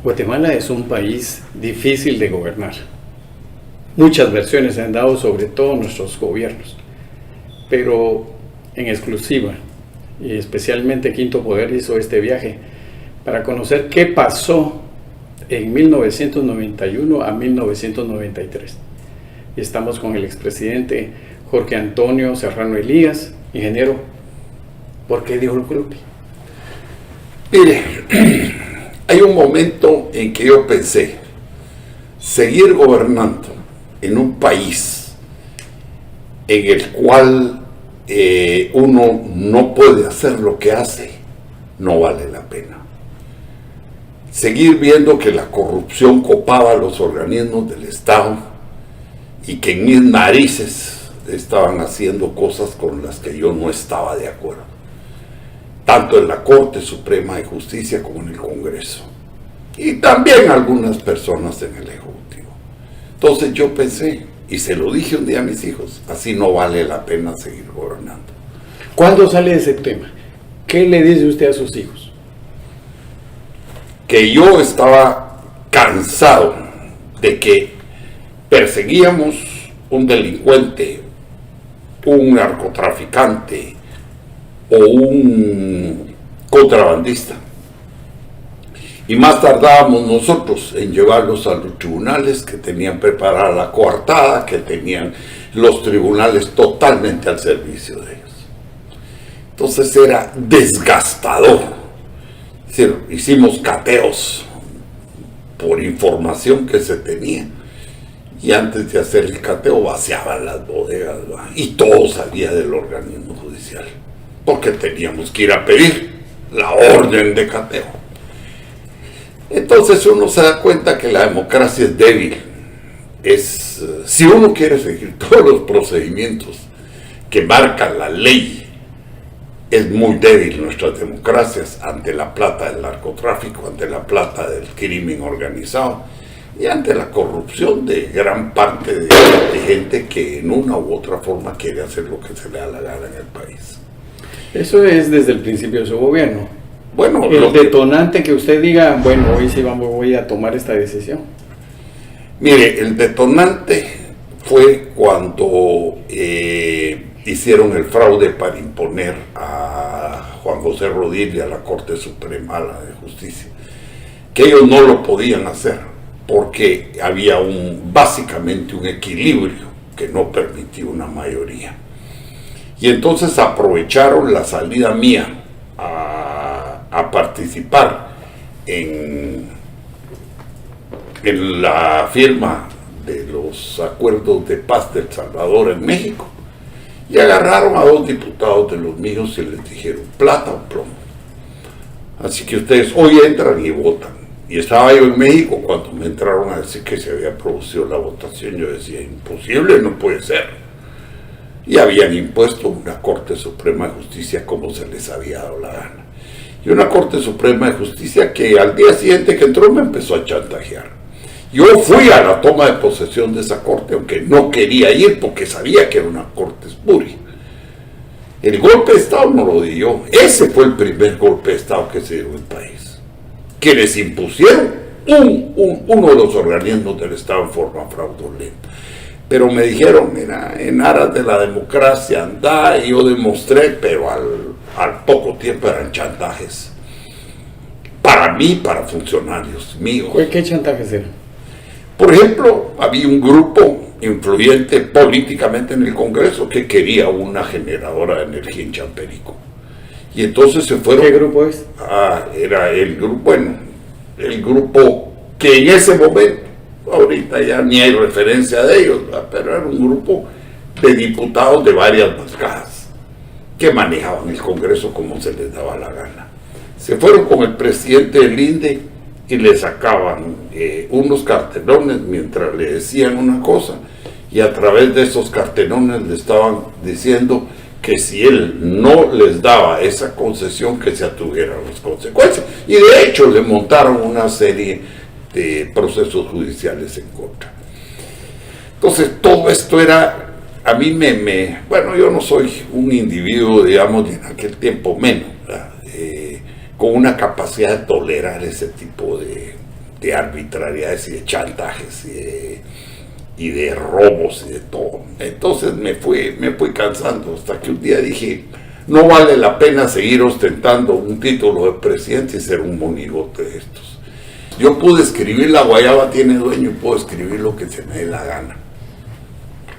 Guatemala es un país difícil de gobernar. Muchas versiones se han dado sobre todos nuestros gobiernos, pero en exclusiva, y especialmente Quinto Poder hizo este viaje para conocer qué pasó en 1991 a 1993. Y estamos con el expresidente Jorge Antonio Serrano Elías. Ingeniero, ¿por qué dijo el grupo? Mire, hay un momento en que yo pensé, seguir gobernando en un país en el cual uno no puede hacer lo que hace, no vale la pena. Seguir viendo que la corrupción copaba los organismos del Estado y que en mis narices estaban haciendo cosas con las que yo no estaba de acuerdo, tanto en la Corte Suprema de Justicia como en el Congreso, y también algunas personas en el Ejecutivo. Entonces yo pensé, y se lo dije un día a mis hijos, así no vale la pena seguir gobernando. ¿Cuándo sale ese tema? ¿Qué le dice usted a sus hijos? Que yo estaba cansado de que perseguíamos un delincuente, un narcotraficante o un contrabandista, y más tardábamos nosotros en llevarlos a los tribunales, que tenían preparada la coartada, que tenían los tribunales totalmente al servicio de ellos. Entonces era desgastador. Es decir, hicimos cateos por información que se tenía, y antes de hacer el cateo vaciaban las bodegas, ¿va? Y todo salía del organismo judicial, porque teníamos que ir a pedir la orden de cateo. Entonces uno se da cuenta que la democracia es débil. Si uno quiere seguir todos los procedimientos que marca la ley, es muy débil nuestras democracias ante la plata del narcotráfico, ante la plata del crimen organizado y ante la corrupción de gran parte de gente que en una u otra forma quiere hacer lo que se le da la gana en el país. Eso es desde el principio de su gobierno. Bueno, el detonante que usted diga, bueno, hoy sí voy a tomar esta decisión. Mire, el detonante fue cuando hicieron el fraude para imponer a Juan José Rodríguez a la Corte Suprema de Justicia, que ellos no lo podían hacer porque había básicamente un equilibrio que no permitía una mayoría. Y entonces aprovecharon la salida mía a participar en la firma de los acuerdos de paz del Salvador en México, y agarraron a 2 diputados de los míos y les dijeron plata o plomo. Así que ustedes hoy entran y votan. Y estaba yo en México cuando me entraron a decir que se había producido la votación. Yo decía, imposible, no puede ser. Y habían impuesto una Corte Suprema de Justicia como se les había dado la gana. Y una Corte Suprema de Justicia que al día siguiente que entró me empezó a chantajear. Yo fui a la toma de posesión de esa corte, aunque no quería ir porque sabía que era una corte espuria. El golpe de Estado no lo di yo. Ese fue el primer golpe de Estado que se dio en el país, que les impusieron uno de los organismos del Estado en forma fraudulenta. Pero me dijeron, mira, en aras de la democracia anda, y yo demostré, pero al poco tiempo eran chantajes. Para mí, para funcionarios míos. ¿Qué chantajes eran? Por ejemplo, había un grupo influyente políticamente en el Congreso que quería una generadora de energía en Champerico. Y entonces se fueron... ¿Qué grupo es? Era el grupo, bueno, el grupo que en ese momento, ahorita ya ni hay referencia de ellos, pero era un grupo de diputados de varias bancadas que manejaban el Congreso como se les daba la gana. Se fueron con el presidente del INDE y le sacaban unos cartelones mientras le decían una cosa, y a través de esos cartelones le estaban diciendo que si él no les daba esa concesión, que se atuvieran las consecuencias. Y de hecho le montaron una serie de procesos judiciales en contra. Entonces todo esto era, a mí bueno, yo no soy un individuo, digamos, en aquel tiempo menos, con una capacidad de tolerar ese tipo de arbitrariedades y de chantajes y de robos y de todo. Entonces me fui cansando hasta que un día dije, no vale la pena seguir ostentando un título de presidente y ser un monigote de estos. Yo pude escribir La Guayaba tiene dueño y puedo escribir lo que se me dé la gana.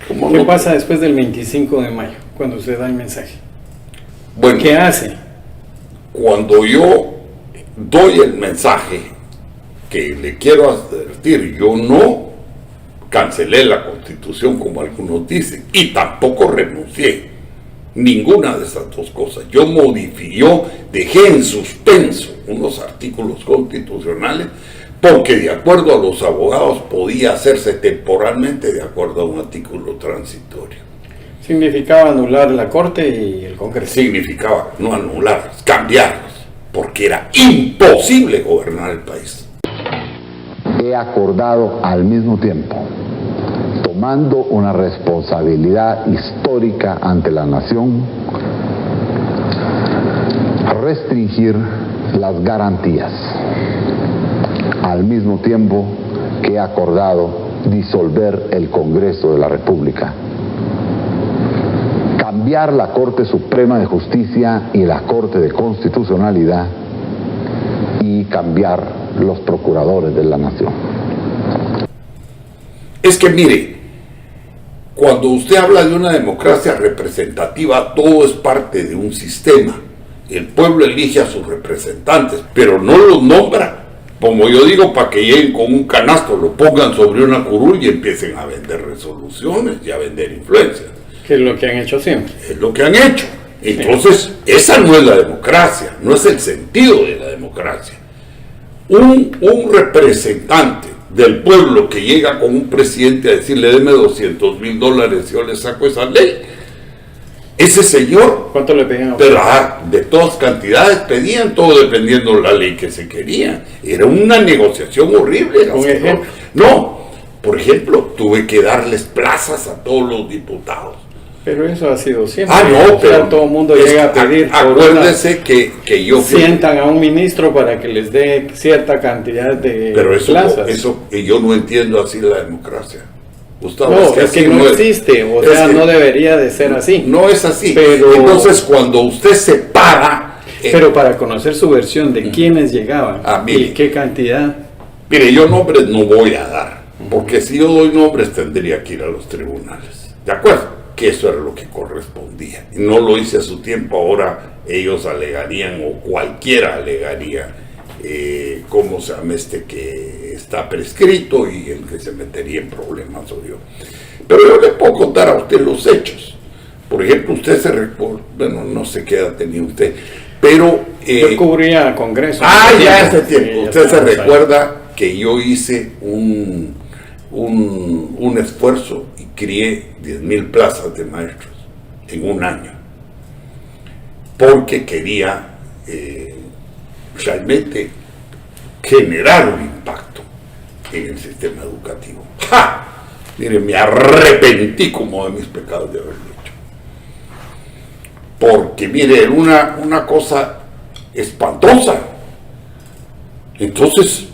¿Qué pasa después del 25 de mayo, cuando usted da el mensaje? Bueno, ¿qué hace? Cuando yo doy el mensaje, que le quiero advertir, yo no cancelé la Constitución como algunos dicen, y tampoco renuncié. Ninguna de esas dos cosas. Yo dejé en suspenso unos artículos constitucionales porque de acuerdo a los abogados podía hacerse temporalmente de acuerdo a un artículo transitorio. Significaba anular la Corte y el Congreso. Significaba no anularlos, cambiarlos, porque era imposible gobernar el país. He acordado al mismo tiempo, tomando una responsabilidad histórica ante la nación, restringir las garantías, al mismo tiempo que he acordado disolver el Congreso de la República, cambiar la Corte Suprema de Justicia y la Corte de Constitucionalidad y cambiar los procuradores de la nación. Es que mire, cuando usted habla de una democracia representativa, todo es parte de un sistema. El pueblo elige a sus representantes, pero no los nombra, como yo digo, para que lleguen con un canasto, lo pongan sobre una curul y empiecen a vender resoluciones y a vender influencias. Que es lo que han hecho siempre. Es lo que han hecho. Entonces, esa no es la democracia, no es el sentido de la democracia. Un representante del pueblo que llega con un presidente a decirle, deme $200,000 y yo le saco esa ley. Ese señor, ¿cuánto le pedían? Pero de todas cantidades pedían, todo dependiendo de la ley que se quería. Era una negociación horrible. ¿Un ejemplo? No, por ejemplo, tuve que darles plazas a todos los diputados. Pero eso ha sido siempre. No, pero todo el mundo llega a pedir. Acuérdese que yo sientan a un ministro para que les dé cierta cantidad de plazas. Eso yo no entiendo así la democracia. Gustavo, no, es que no existe, o sea, no debería de ser así. No es así. Pero, entonces, cuando usted se para... pero para conocer su versión de quiénes llegaban y qué cantidad. Mire, yo nombres no voy a dar, porque si yo doy nombres tendría que ir a los tribunales. ¿De acuerdo? Que eso era lo que correspondía. Y no lo hice a su tiempo, ahora ellos alegarían, o cualquiera alegaría, ¿cómo se llama que está prescrito y el que se metería en problemas soy yo? Pero yo le puedo contar a usted los hechos. Por ejemplo, usted se recuerda, bueno, no sé qué edad tenía usted, pero... yo cubría Congreso. Ya hace tiempo. Usted se recuerda que yo hice un esfuerzo y crié 10,000 plazas de maestros en un año, porque quería realmente generar un impacto en el sistema educativo. ¡Ja! Mire, me arrepentí como de mis pecados de haberlo hecho, porque mire, era una cosa espantosa. Entonces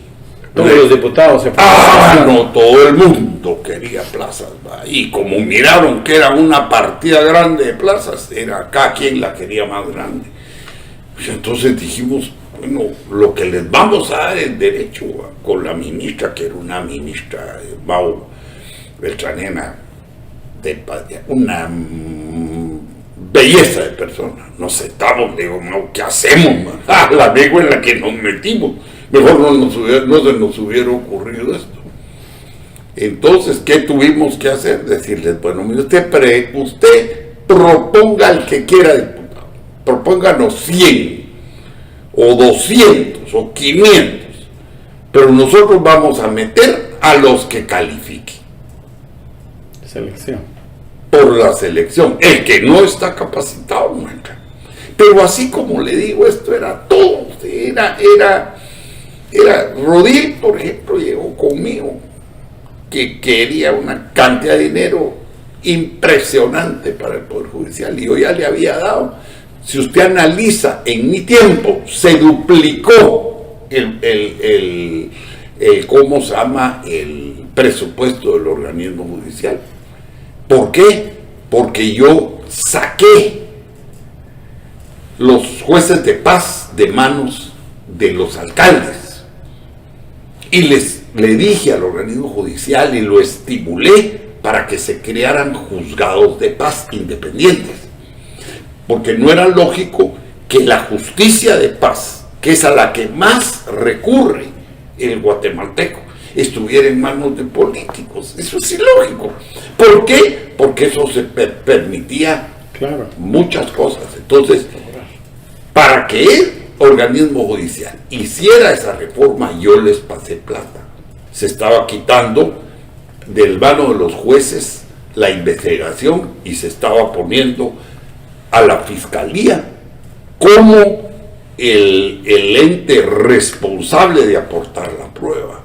todos los diputados se no, todo el mundo quería plazas, ¿va? Y como miraron que era una partida grande de plazas, era cada quien la quería más grande. Pues entonces dijimos, bueno, lo que les vamos a dar es derecho, ¿va? Con la ministra, que era una ministra, Mau Beltranena, una belleza de persona. Nos sentamos, digo, no, ¿qué hacemos? La amigo en la que nos metimos. Mejor no se nos hubiera ocurrido esto. Entonces, ¿qué tuvimos que hacer? Decirles, bueno, mire, usted proponga al que quiera diputado, propónganos 100 o 200 o 500, pero nosotros vamos a meter a los que califiquen. Selección. Por la selección. El que no está capacitado no entra. Pero así como le digo, esto era todo. Era Rodil, por ejemplo, llegó conmigo, que quería una cantidad de dinero impresionante para el Poder Judicial, y yo ya le había dado. Si usted analiza, en mi tiempo se duplicó el ¿cómo se llama? El presupuesto del organismo judicial. ¿Por qué? Porque yo saqué los jueces de paz de manos de los alcaldes y le dije al organismo judicial y lo estimulé para que se crearan juzgados de paz independientes, porque no era lógico que la justicia de paz, que es a la que más recurre el guatemalteco, estuviera en manos de políticos. Eso es ilógico. ¿Por qué? Porque eso se permitía muchas cosas. Entonces, para que el organismo judicial hiciera esa reforma, yo les pasé plata. Se estaba quitando del mano de los jueces la investigación y se estaba poniendo a la fiscalía como el ente responsable de aportar la prueba.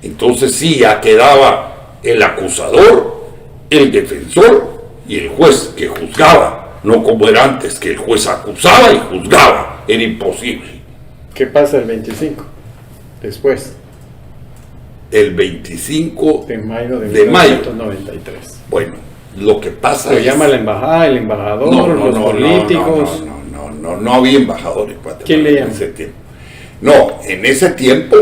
Entonces sí, ya quedaba el acusador, el defensor y el juez que juzgaba, no como era antes, que el juez acusaba y juzgaba. Era imposible. ¿Qué pasa el 25? Después. El 25 de mayo de 1993. Bueno, lo que pasa lo llama la embajada, el embajador, los políticos. No había embajadores. ¿Quién le llama? En ese tiempo. No, en ese tiempo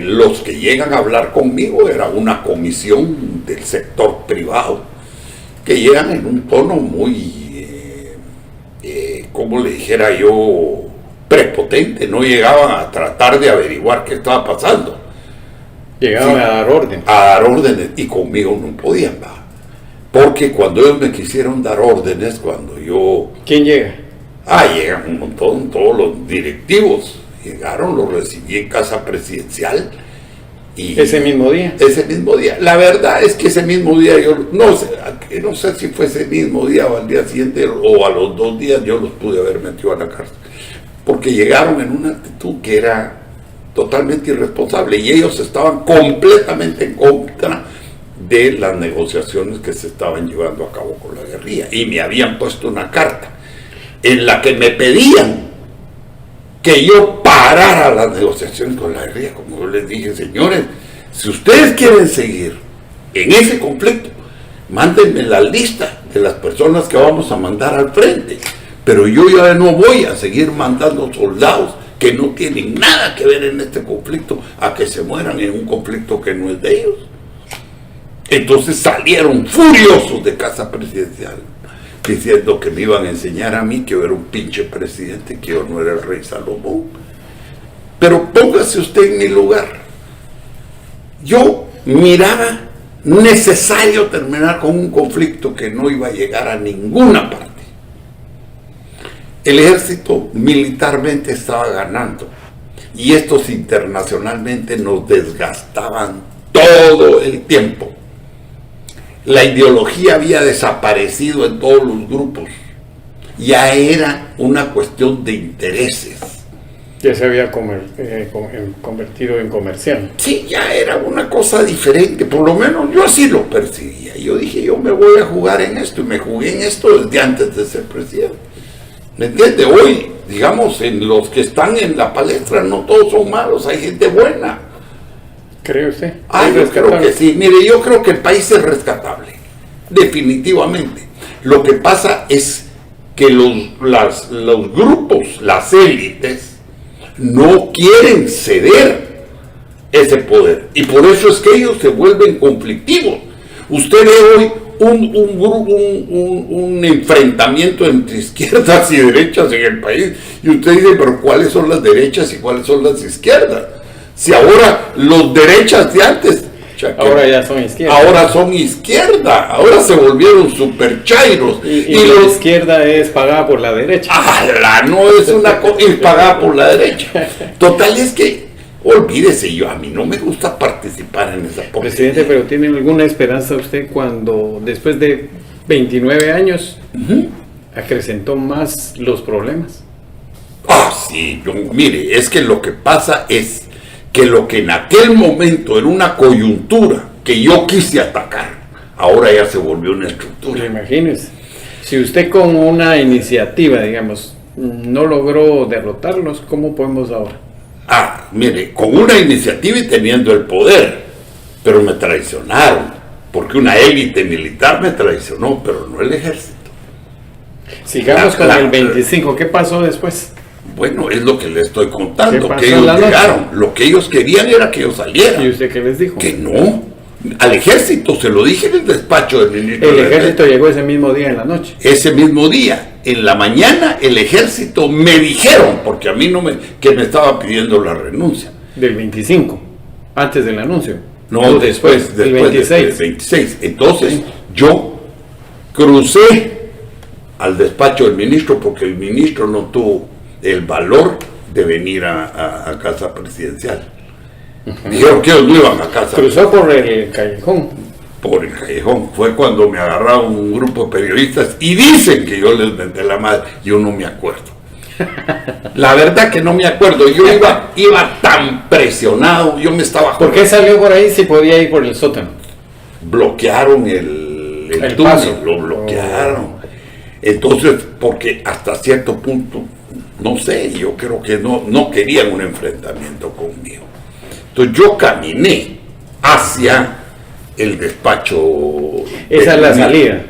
los que llegan a hablar conmigo era una comisión del sector privado que llegan en un tono muy, como le dijera yo, prepotente. No llegaban a tratar de averiguar qué estaba pasando. Llegaban a dar órdenes. A dar órdenes, y conmigo no podían, ¿va? Porque cuando ellos me quisieron dar órdenes, cuando yo... ¿Quién llega? Llegan un montón, todos los directivos. Llegaron, los recibí en casa presidencial. Y ¿Ese mismo día? Ese mismo día. La verdad es que ese mismo día yo, no sé si fue ese mismo día o al día siguiente o a los 2 días, yo los pude haber metido a la cárcel. Porque llegaron en una actitud que era totalmente irresponsable y ellos estaban completamente en contra de las negociaciones que se estaban llevando a cabo con la guerrilla, y me habían puesto una carta en la que me pedían que yo parara las negociaciones con la guerrilla. Como yo les dije, señores, si ustedes quieren seguir en ese conflicto, mándenme la lista de las personas que vamos a mandar al frente, pero yo ya no voy a seguir mandando soldados que no tienen nada que ver en este conflicto a que se mueran en un conflicto que no es de ellos. Entonces salieron furiosos de casa presidencial diciendo que me iban a enseñar a mí que yo era un pinche presidente, que yo no era el rey Salomón. Pero póngase usted en mi lugar. Yo miraba necesario terminar con un conflicto que no iba a llegar a ninguna parte. El ejército militarmente estaba ganando y estos internacionalmente nos desgastaban todo el tiempo. La ideología había desaparecido en todos los grupos. Ya era una cuestión de intereses. Ya se había convertido en comercial. Sí, ya era una cosa diferente. Por lo menos yo así lo percibía. Yo dije, yo me voy a jugar en esto, y me jugué en esto desde antes de ser presidente. ¿Me entiende? Hoy, digamos, en los que están en la palestra, no todos son malos, hay gente buena. ¿Cree usted? Yo creo que sí. Mire, yo creo que el país es rescatable, definitivamente. Lo que pasa es que los grupos, las élites, no quieren ceder ese poder. Y por eso es que ellos se vuelven conflictivos. Usted ve hoy un enfrentamiento entre izquierdas y derechas en el país. Y usted dice, pero ¿cuáles son las derechas y cuáles son las izquierdas? Si ahora los derechas de antes, ahora ya son izquierda. Ahora son izquierda, ahora se volvieron super chairos. Y la izquierda es pagada por la derecha. No es una cosa, es pagada por la derecha. Total, es que, olvídese, a mí no me gusta participar en esa política. Presidente, pero ¿tiene alguna esperanza usted cuando, después de 29 años, acrecentó más los problemas? Sí, mire, es que lo que pasa es que lo que en aquel momento era una coyuntura que yo quise atacar, ahora ya se volvió una estructura. Imagínese, si usted con una iniciativa, digamos, no logró derrotarlos, ¿cómo podemos ahora? Mire, con una iniciativa y teniendo el poder, pero me traicionaron, porque una élite militar me traicionó, pero no el ejército. Sigamos con el 25, ¿qué pasó después? Bueno, es lo que le estoy contando, ¿Qué pasó que ellos en la noche? llegaron, lo que ellos querían era que yo saliera. ¿Y usted qué les dijo? Que no, al ejército, se lo dije en el despacho del ministro. El ejército llegó ese mismo día en la noche. Ese mismo día, en la mañana, el ejército me dijeron, porque a mí que me estaba pidiendo la renuncia. Del 25, antes del anuncio. No, O después el 26. del 26. Entonces, yo crucé al despacho del ministro, porque el ministro no tuvo el valor de venir a casa presidencial. Dijeron que ellos no iban a casa. Cruzó por el callejón. Por el callejón. Fue cuando me agarraron un grupo de periodistas y dicen que yo les menté la madre. Yo no me acuerdo. La verdad que no me acuerdo. Yo iba tan presionado. Yo me estaba... ¿Por qué salió por ahí si podía ir por el sótano? Bloquearon el túnel. paso. Lo bloquearon. Entonces, porque hasta cierto punto, no sé, yo creo que no querían un enfrentamiento conmigo. Entonces yo caminé hacia el despacho. Esa es la salida.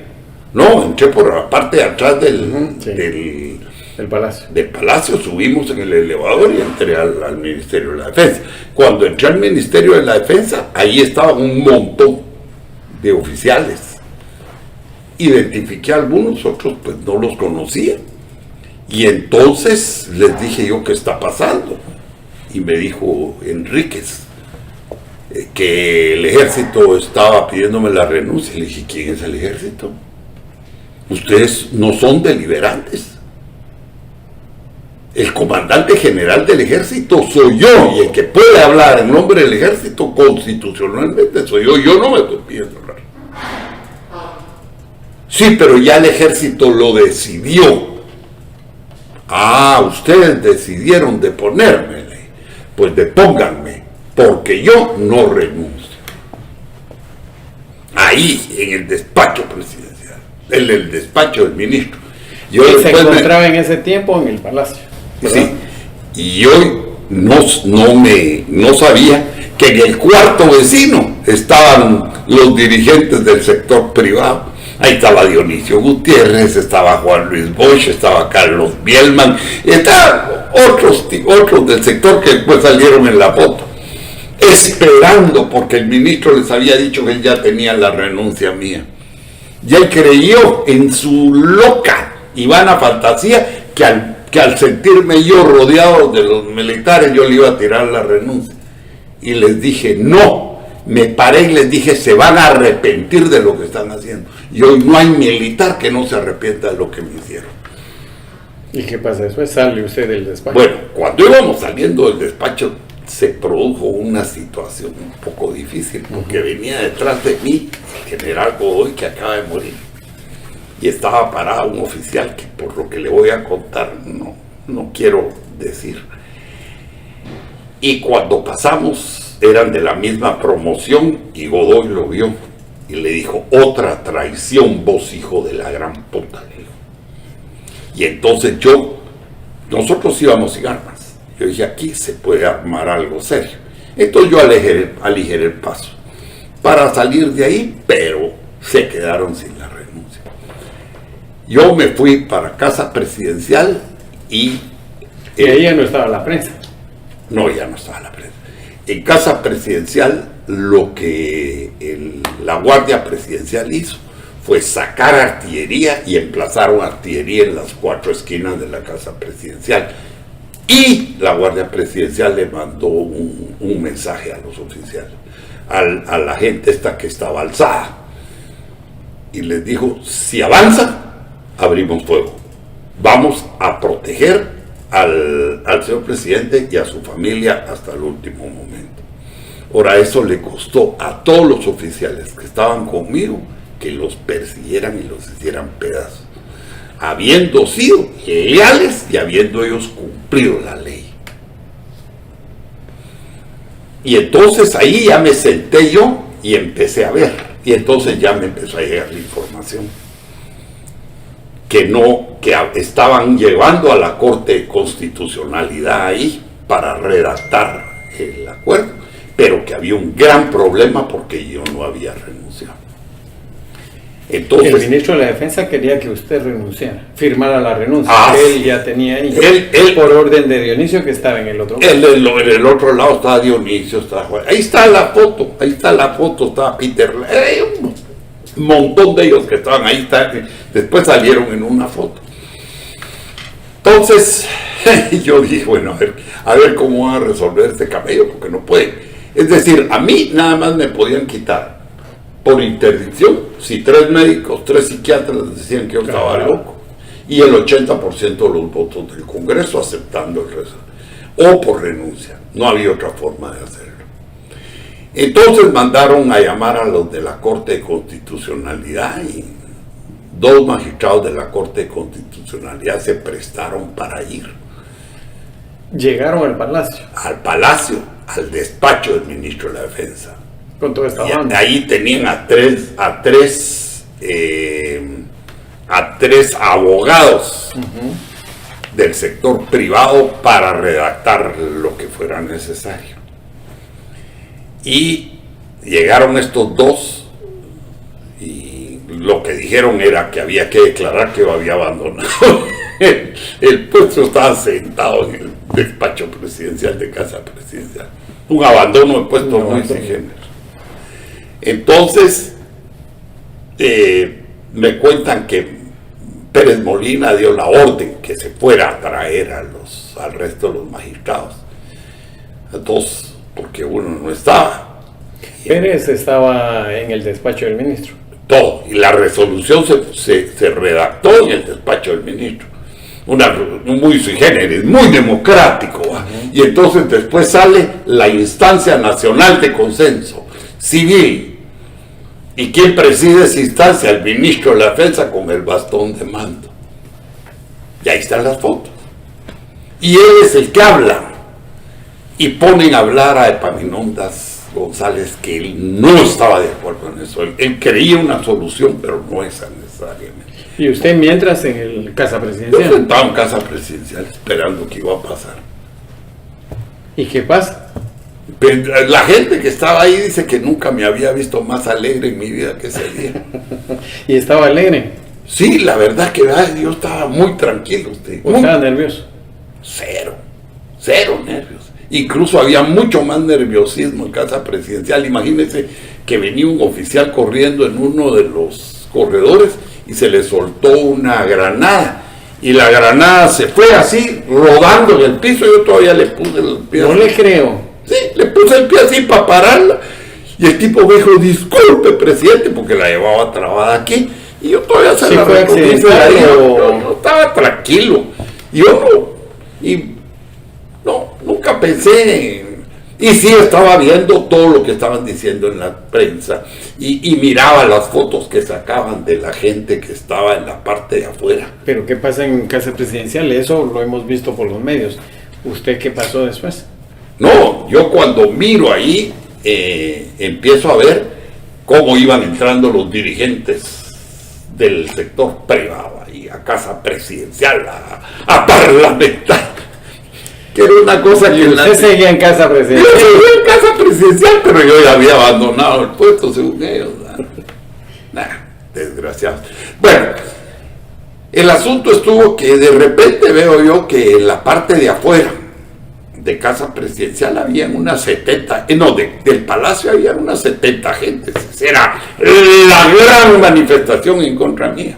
No, entré por la parte de atrás Sí. El palacio. del palacio, subimos en el elevador y entré al Ministerio de la Defensa. Cuando entré al Ministerio de la Defensa, ahí estaban un montón de oficiales. Identifiqué a algunos, otros pues no los conocía. Y entonces les dije yo, ¿qué está pasando? Y me dijo Enríquez que el ejército estaba pidiéndome la renuncia. Le dije, ¿quién es el ejército? Ustedes no son deliberantes. El comandante general del ejército soy yo, y el que puede hablar en nombre del ejército constitucionalmente soy yo. Yo no me estoy pidiendo hablar. Sí, pero ya el ejército lo decidió. Ustedes decidieron deponerme. Pues depónganme, porque yo no renuncio. Ahí, en el despacho presidencial, en el despacho del ministro. Yo se encontraba en ese tiempo en el palacio, ¿verdad? Sí, y yo no sabía que en el cuarto vecino estaban los dirigentes del sector privado. Ahí estaba Dionisio Gutiérrez, estaba Juan Luis Bosch, estaba Carlos Bielman, y estaban otros del sector que después salieron en la foto, esperando, porque el ministro les había dicho que él ya tenía la renuncia mía. Y él creyó en su loca y vana fantasía que al sentirme yo rodeado de los militares yo le iba a tirar la renuncia. Y les dije, no. Me paré y les dije, se van a arrepentir de lo que están haciendo. Y hoy no hay militar que no se arrepienta de lo que me hicieron. ¿Y qué pasa después? Sale usted del despacho. Bueno, cuando íbamos saliendo del despacho se produjo una situación un poco difícil, porque venía detrás de mí el general Godoy, que acaba de morir. Y estaba parado un oficial que, por lo que le voy a contar, no quiero decir. Y cuando pasamos, eran de la misma promoción, y Godoy lo vio y le dijo, otra traición, vos hijo de la gran puta, le dijo. Y entonces nosotros íbamos sin armas. Yo dije, aquí se puede armar algo serio. Entonces yo aligeré el paso para salir de ahí, pero se quedaron sin la renuncia. Yo me fui para casa presidencial y ahí ya no estaba la prensa. No, ya no estaba la prensa. En casa presidencial, lo que la Guardia Presidencial hizo fue sacar artillería y emplazaron artillería en las 4 esquinas de la casa presidencial. Y la Guardia Presidencial le mandó un mensaje a los oficiales, a la gente esta que estaba alzada. Y les dijo, si avanzan, abrimos fuego. Vamos a proteger al señor presidente y a su familia hasta el último momento. Ahora, eso le costó a todos los oficiales que estaban conmigo que los persiguieran y los hicieran pedazos, habiendo sido leales y habiendo ellos cumplido la ley. Y entonces ahí ya me senté yo y empecé a ver, y entonces ya me empezó a llegar la información que estaban llevando a la Corte de Constitucionalidad ahí para redactar el acuerdo, pero que había un gran problema porque yo no había renunciado. Entonces, el ministro de la Defensa quería que usted renunciara, firmara la renuncia, Ah, que él sí. ya tenía ahí, Él- por orden de Dionisio, que estaba en el otro. en el otro lado estaba Dionisio, estaba Juan. Ahí está la foto, estaba Peter, un montón de ellos que estaban ahí, después salieron en una foto. Entonces, yo dije, bueno, a ver cómo van a resolver este camello, porque no pueden. Es decir, a mí nada más me podían quitar por interdicción si 3 médicos, 3 psiquiatras decían que yo estaba loco, y el 80% de los votos del Congreso aceptando el resto, o por renuncia. No había otra forma de hacerlo. Entonces mandaron a llamar a los de la Corte de Constitucionalidad y 2 magistrados de la Corte de Constitucionalidad se prestaron para ir Llegaron al palacio al palacio, al despacho del ministro de la Defensa. con toda esta Y banda. ahí tenían a tres abogados del sector privado para redactar lo que fuera necesario. Y llegaron estos 2 y lo que dijeron era que había que declarar que yo había abandonado el puesto. Estaba sentado en el despacho presidencial de Casa Presidencial. Un abandono de puesto muy sin género. Entonces, me cuentan que Pérez Molina dio la orden que se fuera a traer al resto de los magistrados. Entonces, porque uno no estaba. Pérez estaba en el despacho del ministro. Todo. Y la resolución se redactó en el despacho del ministro. Muy sui generis, muy democrático. Y entonces después sale la instancia nacional de consenso civil. ¿Y quién preside esa instancia? El ministro de la Defensa con el bastón de mando. Y ahí están las fotos. Y él es el que habla. Y ponen a hablar a Epaminondas González, que él no estaba de acuerdo en eso. Él quería una solución, pero no esa necesariamente. Y usted mientras en el Casa Yo Presidencial. sentado en Casa Presidencial esperando que iba a pasar. ¿Y qué pasa? Pero la gente que estaba ahí dice que nunca me había visto más alegre en mi vida que ese día. Y estaba alegre, Sí, la verdad que yo estaba muy tranquilo. o estaba nervioso. Cero nervios. Incluso había mucho más nerviosismo en Casa Presidencial. Imagínense que venía un oficial corriendo en uno de los corredores y se le soltó una granada. Y la granada se fue así, rodando en el piso. Yo todavía le puse el pie. No le creo. Sí, le puse el pie así para pararla. Y el tipo me dijo, disculpe, presidente, porque la llevaba trabada aquí. Y yo todavía se ¿Sí la fue recogí, se la accidental di. o...? Yo estaba tranquilo. Nunca pensé. Y sí estaba viendo todo lo que estaban diciendo en la prensa. Y miraba las fotos que sacaban de la gente que estaba en la parte de afuera. Pero ¿qué pasa en Casa Presidencial? Eso lo hemos visto por los medios. ¿Usted qué pasó después? No, yo cuando miro ahí, empiezo a ver cómo iban entrando los dirigentes del sector privado ahí a Casa Presidencial, a parlamentar. Que era una cosa que... Usted seguía en Casa Yo Presidencial. seguía en Casa Presidencial, pero yo ya había abandonado el puesto, según ellos. Desgraciados. Bueno, el asunto estuvo que de repente veo yo que en la parte de afuera de Casa Presidencial habían unas 70, del Palacio habían unas 70 gentes. Era la gran manifestación en contra mía.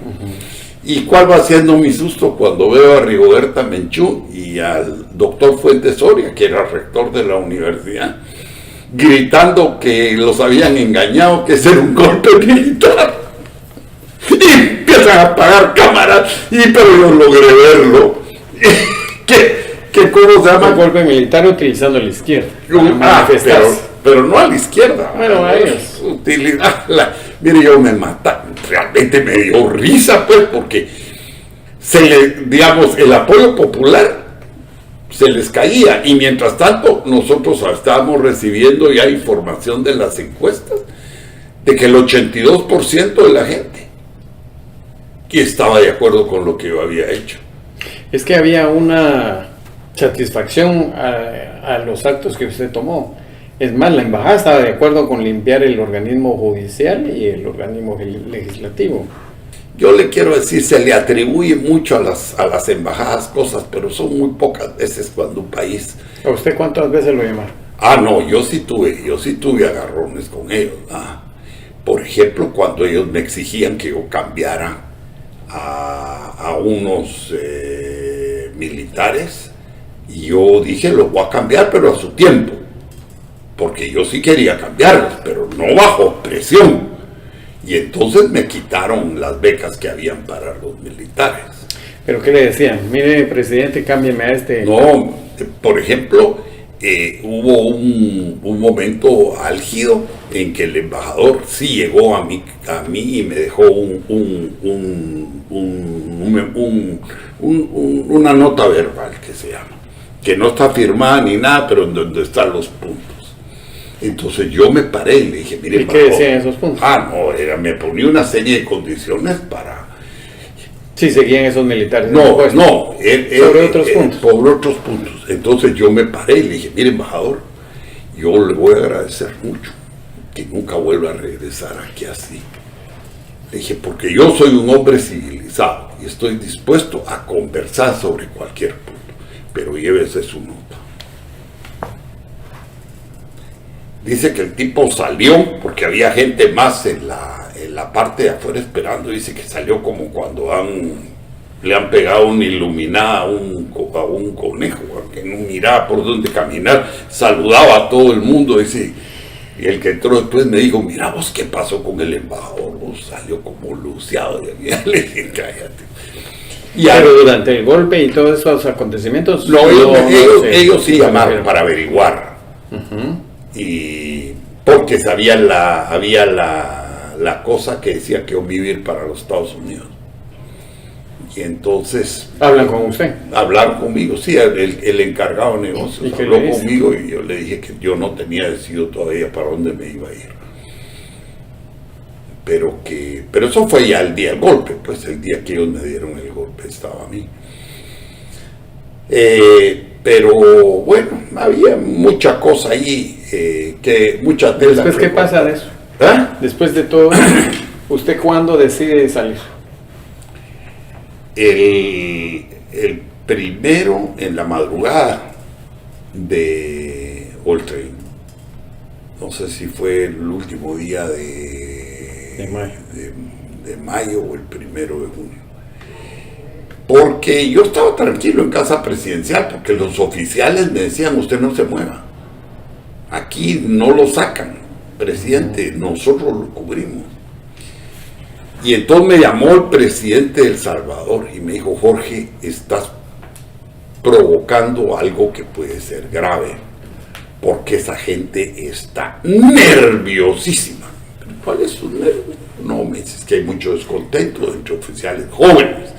¿Y cuál va siendo mi susto cuando veo a Rigoberta Menchú y al doctor Fuentes Soria, que era rector de la universidad, gritando que los habían engañado, que ese era un golpe militar? Y empiezan a apagar cámaras, pero yo logré verlo. ¿Cómo se llama? Un golpe militar utilizando la izquierda. Para manifestarse. Pero no a la izquierda. Bueno, a ellos. Mire, yo me mataba, realmente me dio risa, pues, porque digamos, el apoyo popular se les caía, y mientras tanto nosotros estábamos recibiendo ya información de las encuestas de que el 82% de la gente que estaba de acuerdo con lo que yo había hecho. Es que había una satisfacción a los actos que usted tomó. Es más, la embajada estaba de acuerdo con limpiar el organismo judicial y el organismo legislativo. Yo le quiero decir, se le atribuye mucho a las embajadas cosas, pero son muy pocas veces cuando un país... ¿A usted cuántas veces lo llamaron? No, yo sí tuve agarrones con ellos. Por ejemplo, cuando ellos me exigían que yo cambiara a unos militares, y yo dije, los voy a cambiar, pero a su tiempo, porque yo sí quería cambiarlos, pero no bajo presión. Y entonces me quitaron las becas que habían para los militares. ¿Pero qué le decían? Mire, presidente, cámbieme a este... No, por ejemplo, hubo un momento álgido en que el embajador sí llegó a mí y me dejó una nota verbal que se llama, que no está firmada ni nada, pero en donde están los puntos. Entonces yo me paré y le dije, mire, ¿y qué decían esos puntos? Me ponía una serie de condiciones para... Sí, seguían esos militares. Sobre otros puntos. Sobre otros puntos. Entonces yo me paré y le dije, mire, embajador, yo le voy a agradecer mucho que nunca vuelva a regresar aquí así. Le dije, porque yo soy un hombre civilizado y estoy dispuesto a conversar sobre cualquier punto, pero llévese su nota. Dice que el tipo salió porque había gente más en la parte de afuera esperando. Dice que salió como cuando le han pegado una iluminada a un conejo, que no miraba por dónde caminar, saludaba a todo el mundo. Dice, y el que entró después me dijo, mira vos, ¿qué pasó con el embajador? Vos salió como luciado. Y le dije, cállate. Pero durante el golpe y todos esos acontecimientos... Ellos sí llamaron para averiguar. Y porque había la cosa que decía que iba a vivir para los Estados Unidos. Y entonces... ¿Hablan con usted? Hablaron conmigo, sí, el encargado de negocios habló conmigo y yo le dije que yo no tenía decidido todavía para dónde me iba a ir. Pero eso fue ya el día del golpe, pues el día que ellos me dieron el golpe estaba a mí. Pero bueno, había mucha cosa ahí, que muchas de ¿Después qué pasa de eso? Después de todo eso, ¿usted cuándo decide salir? El primero en la madrugada o no sé si fue el último día de mayo o el 1 de junio. Porque yo estaba tranquilo en casa presidencial, porque los oficiales me decían, usted no se mueva. Aquí no lo sacan, presidente, nosotros lo cubrimos. Y entonces me llamó el presidente de El Salvador y me dijo, Jorge, estás provocando algo que puede ser grave, porque esa gente está nerviosísima. ¿Cuál es su nervio? No, me dices que hay mucho descontento entre oficiales jóvenes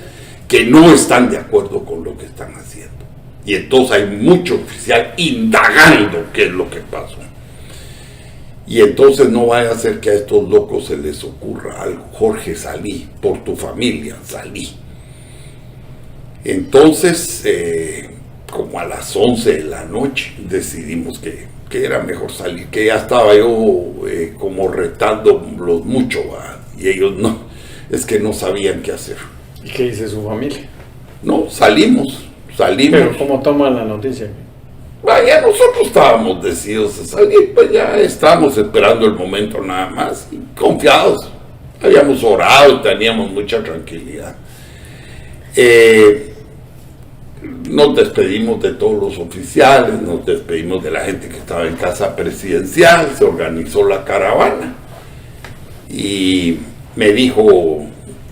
que no están de acuerdo con lo que están haciendo. Y entonces hay mucho oficial indagando qué es lo que pasó. Y entonces no vaya a ser que a estos locos se les ocurra algo. Jorge, salí, por tu familia, salí. Entonces, como a las 11 de la noche, decidimos que era mejor salir, que ya estaba yo como retándolos mucho, y ellos no, es que no sabían qué hacer. ¿Y qué dice su familia? No, salimos. ¿Pero cómo toman la noticia? Ya nosotros estábamos decididos a salir, pues ya estábamos esperando el momento nada más, y confiados. Habíamos orado y teníamos mucha tranquilidad. Nos despedimos de todos los oficiales, nos despedimos de la gente que estaba en casa presidencial, se organizó la caravana y me dijo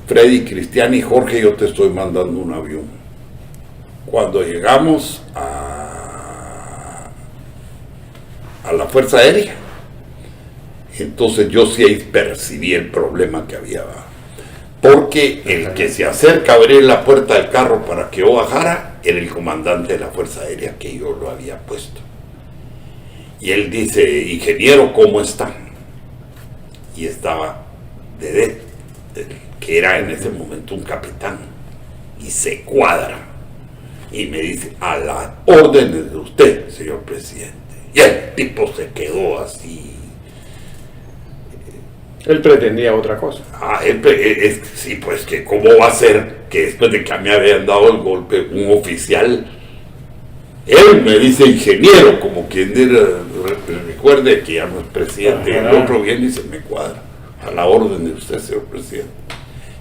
Freddy, Cristian y Jorge, yo te estoy mandando un avión. Cuando llegamos a la Fuerza Aérea, entonces yo sí percibí el problema que había, porque el que se acerca a abrir la puerta del carro para que yo bajara era el comandante de la Fuerza Aérea que yo lo había puesto. Y él dice, ingeniero, ¿cómo está? Y estaba Dedet, que era en ese momento un capitán, y se cuadra. Y me dice, a las órdenes de usted, señor presidente. Y el tipo se quedó así. Él pretendía otra cosa. Sí, pues que cómo va a ser que después de que me habían dado el golpe, un oficial, él me dice ingeniero, como quien recuerde que ya no es presidente, el otro viene y se me cuadra, a la orden de usted, señor presidente.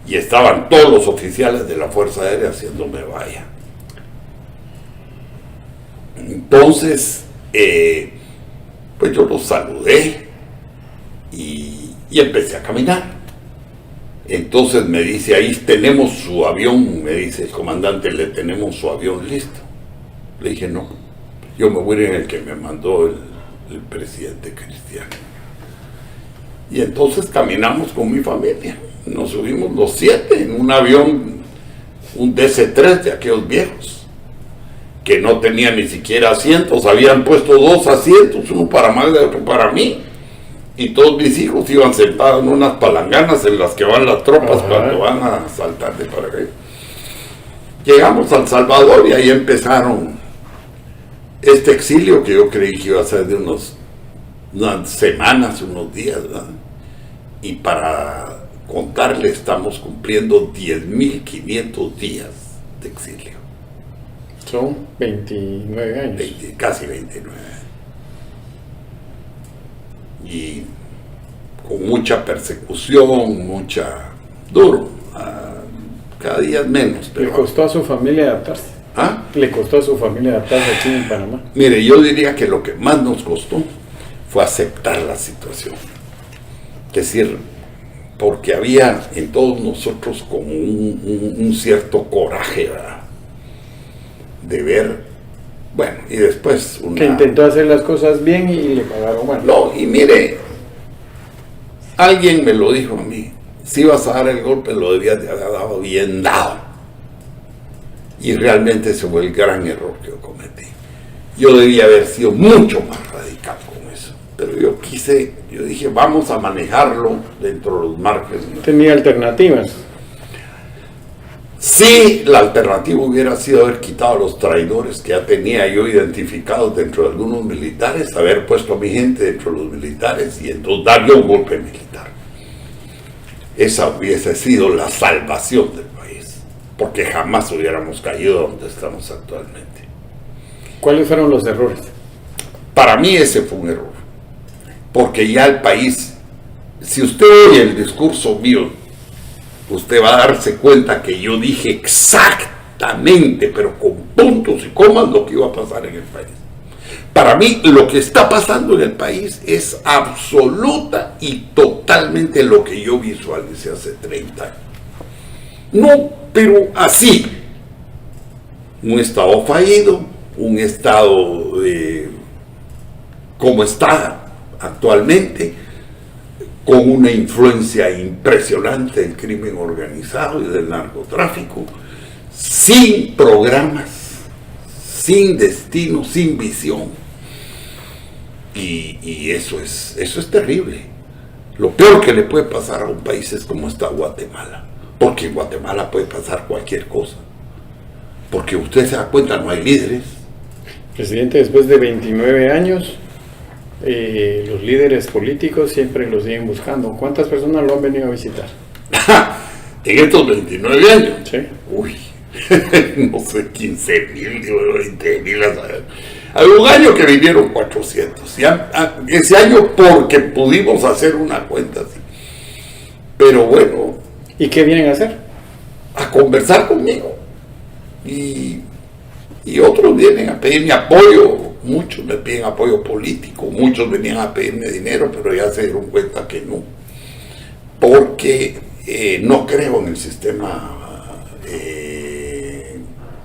Y estaban todos los oficiales de la Fuerza Aérea haciéndome vaya. Entonces, pues yo los saludé y empecé a caminar. Entonces me dice, ahí tenemos su avión, me dice el comandante, le tenemos su avión listo. Le dije, no, yo me voy en el que me mandó el presidente Cristiano. Y entonces caminamos con mi familia, nos subimos los 7 en un avión, un DC-3 de aquellos viejos, que no tenía ni siquiera asientos, habían puesto 2 asientos, uno para Magda y otro para mí. Y todos mis hijos iban sentados en unas palanganas en las que van las tropas cuando van a saltar de paracaídas. Llegamos a El Salvador y ahí empezaron este exilio que yo creí que iba a ser de unas semanas, unos días, ¿verdad? Y para contarle, estamos cumpliendo 10.500 días de exilio. Son 29 años. Casi 29 años. Y con mucha persecución, duro, cada día menos. Pero, ¿le costó a su familia adaptarse? ¿Ah? ¿Le costó a su familia adaptarse aquí en Panamá? Mire, yo diría que lo que más nos costó fue aceptar la situación. Es decir, porque había en todos nosotros como un cierto coraje, ¿verdad? De ver. Bueno, y después que intentó hacer las cosas bien y le pagaron mal. No, y mire, alguien me lo dijo a mí, si vas a dar el golpe lo debías de haber dado bien dado. Y realmente ese fue el gran error que yo cometí. Yo debía haber sido mucho más radical con eso. Pero yo dije, vamos a manejarlo dentro de los márgenes. ¿Tenía alternativas? Sí, la alternativa hubiera sido haber quitado a los traidores que ya tenía yo identificados dentro de algunos militares, haber puesto a mi gente dentro de los militares y entonces darle un golpe militar. Esa hubiese sido la salvación del país, porque jamás hubiéramos caído donde estamos actualmente. ¿Cuáles fueron los errores? Para mí ese fue un error, porque ya el país, si usted oye el discurso mío, usted va a darse cuenta que yo dije exactamente, pero con puntos y comas, lo que iba a pasar en el país. Para mí, lo que está pasando en el país es absoluta y totalmente lo que yo visualicé hace 30 años. No, pero así. Un Estado fallido, un Estado como está actualmente, con una influencia impresionante del crimen organizado y del narcotráfico, sin programas, sin destino, sin visión. Y eso es terrible. Lo peor que le puede pasar a un país es como está Guatemala, porque en Guatemala puede pasar cualquier cosa. Porque usted se da cuenta, no hay líderes. Presidente, después de 29 años... los líderes políticos siempre los siguen buscando. ¿Cuántas personas lo han venido a visitar? En estos 29 años. Sí. Uy, no sé, 15,000, 20,000. Hay un año que vinieron 400. Ese año porque pudimos hacer una cuenta así. Pero bueno. ¿Y qué vienen a hacer? A conversar conmigo. Y otros vienen a pedirme apoyo. Muchos me piden apoyo político, muchos venían a pedirme dinero, pero ya se dieron cuenta que no, porque no creo en el sistema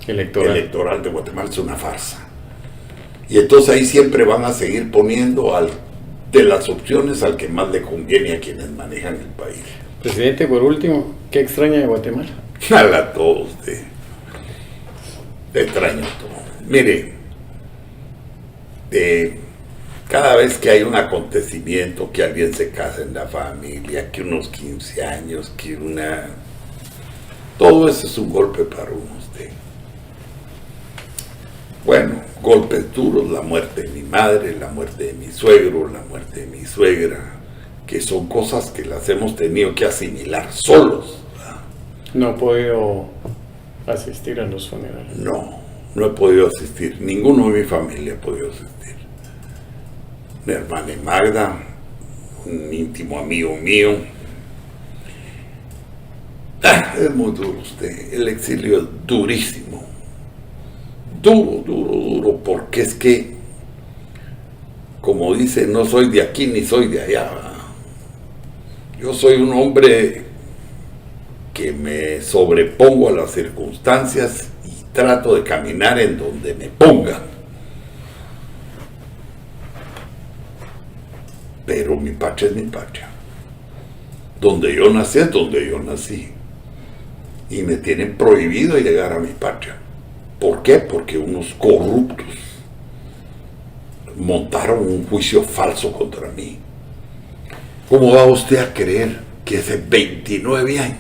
electoral de Guatemala, es una farsa. Y entonces ahí siempre van a seguir poniendo de las opciones al que más le conviene a quienes manejan el país. Presidente, por último, ¿qué extraña de Guatemala? A todos, te extraño todo. Mire, cada vez que hay un acontecimiento, que alguien se casa en la familia, que unos 15 años, todo eso es un golpe para uno. Bueno, golpes duros, la muerte de mi madre, la muerte de mi suegro, la muerte de mi suegra, que son cosas que las hemos tenido que asimilar solos. No he podido asistir a los funerales. No he podido asistir. Ninguno de mi familia ha podido asistir. Mi hermana Magda, un íntimo amigo mío. Es muy duro usted. El exilio es durísimo. Duro, porque es que, como dice, no soy de aquí ni soy de allá. Yo soy un hombre que me sobrepongo a las circunstancias y trato de caminar en donde me pongan. Pero mi patria es mi patria. Donde yo nací es donde yo nací. Y me tienen prohibido llegar a mi patria. ¿Por qué? Porque unos corruptos montaron un juicio falso contra mí. ¿Cómo va usted a creer que hace 29 años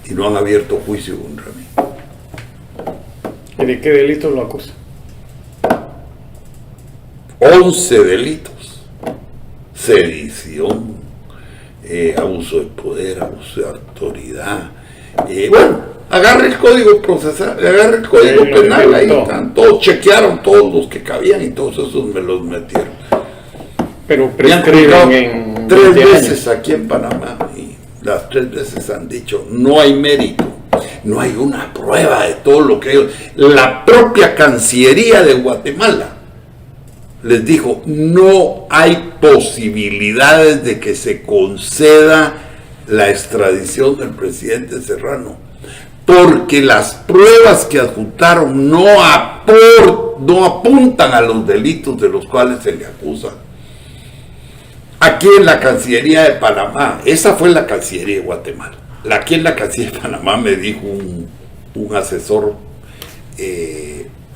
y no han abierto juicio contra mí? ¿Y de qué delito lo acusan? 11 delitos. Sedición, abuso de poder, abuso de autoridad. Bueno, agarre el código procesal, agarre el código penal, ahí están, todos chequearon, todos los que cabían y todos esos me los metieron. Pero Me han prescriben juzgado en 3 20 veces aquí en Panamá y las 3 veces han dicho no hay mérito, no hay una prueba de todo lo que ellos. La propia Cancillería de Guatemala les dijo no hay posibilidades de que se conceda la extradición del presidente Serrano, porque las pruebas que adjuntaron no apuntan a los delitos de los cuales se le acusa. Aquí en la Cancillería de Panamá, esa fue la Cancillería de Guatemala. Aquí en la Cancillería de Panamá me dijo un asesor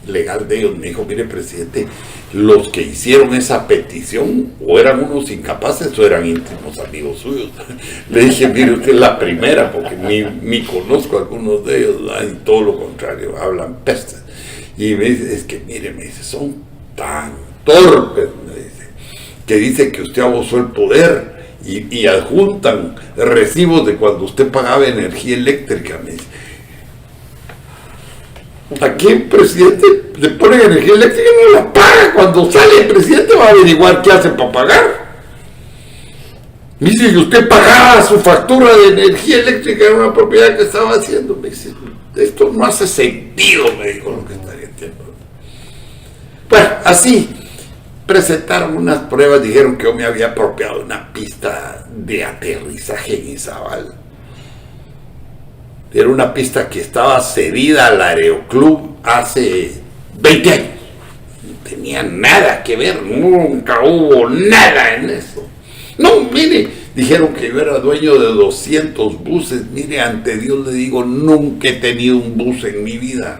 legal de ellos, me dijo, mire presidente, los que hicieron esa petición o eran unos incapaces o eran íntimos amigos suyos. Le dije, mire, usted es la primera, porque ni conozco a algunos de ellos, y todo lo contrario, hablan pestes. Y me dice, es que mire, me dice, son tan torpes, me dice, que dicen que usted abusó el poder y adjuntan recibos de cuando usted pagaba energía eléctrica, me dice. Aquí el presidente le pone energía eléctrica y no la paga. Cuando sale el presidente va a averiguar qué hace para pagar. Me dice, y usted pagaba su factura de energía eléctrica en una propiedad que estaba haciendo. Me dice, esto no hace sentido, me dijo lo que está diciendo. Bueno, así presentaron unas pruebas, dijeron que yo me había apropiado de una pista de aterrizaje en Izabal. Era una pista que estaba cedida al Aeroclub hace 20 años. No tenía nada que ver, nunca hubo nada en eso. No, mire, dijeron que yo era dueño de 200 buses. Mire, ante Dios le digo, nunca he tenido un bus en mi vida.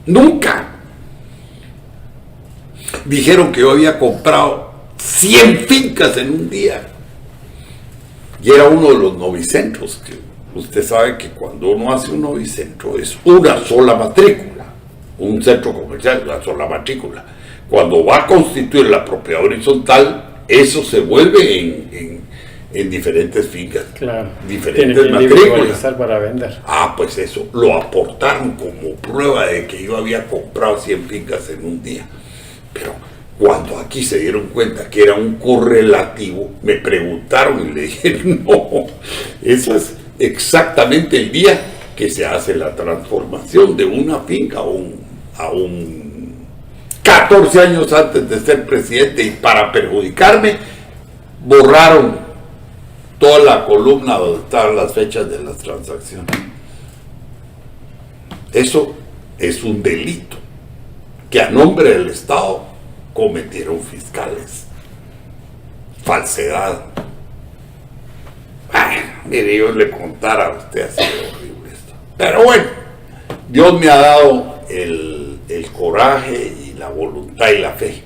Nunca. Dijeron que yo había comprado 100 fincas en un día. Y era uno de los novicentros que usted sabe que cuando uno hace un novicentro es una sola matrícula, un centro comercial, una sola matrícula. Cuando va a constituir la propiedad horizontal, eso se vuelve en diferentes fincas, claro, diferentes matrículas. Para vender. Pues eso, lo aportaron como prueba de que yo había comprado 100 fincas en un día. Pero cuando aquí se dieron cuenta que era un correlativo, me preguntaron y le dije, no, eso es exactamente el día que se hace la transformación de una finca a un 14 años antes de ser presidente, y para perjudicarme borraron toda la columna donde estaban las fechas de las transacciones. Eso es un delito que a nombre del Estado cometieron fiscales. Falsedad. Mire, yo le contara a usted, ha sido horrible esto. Pero bueno, Dios me ha dado el coraje y la voluntad y la fe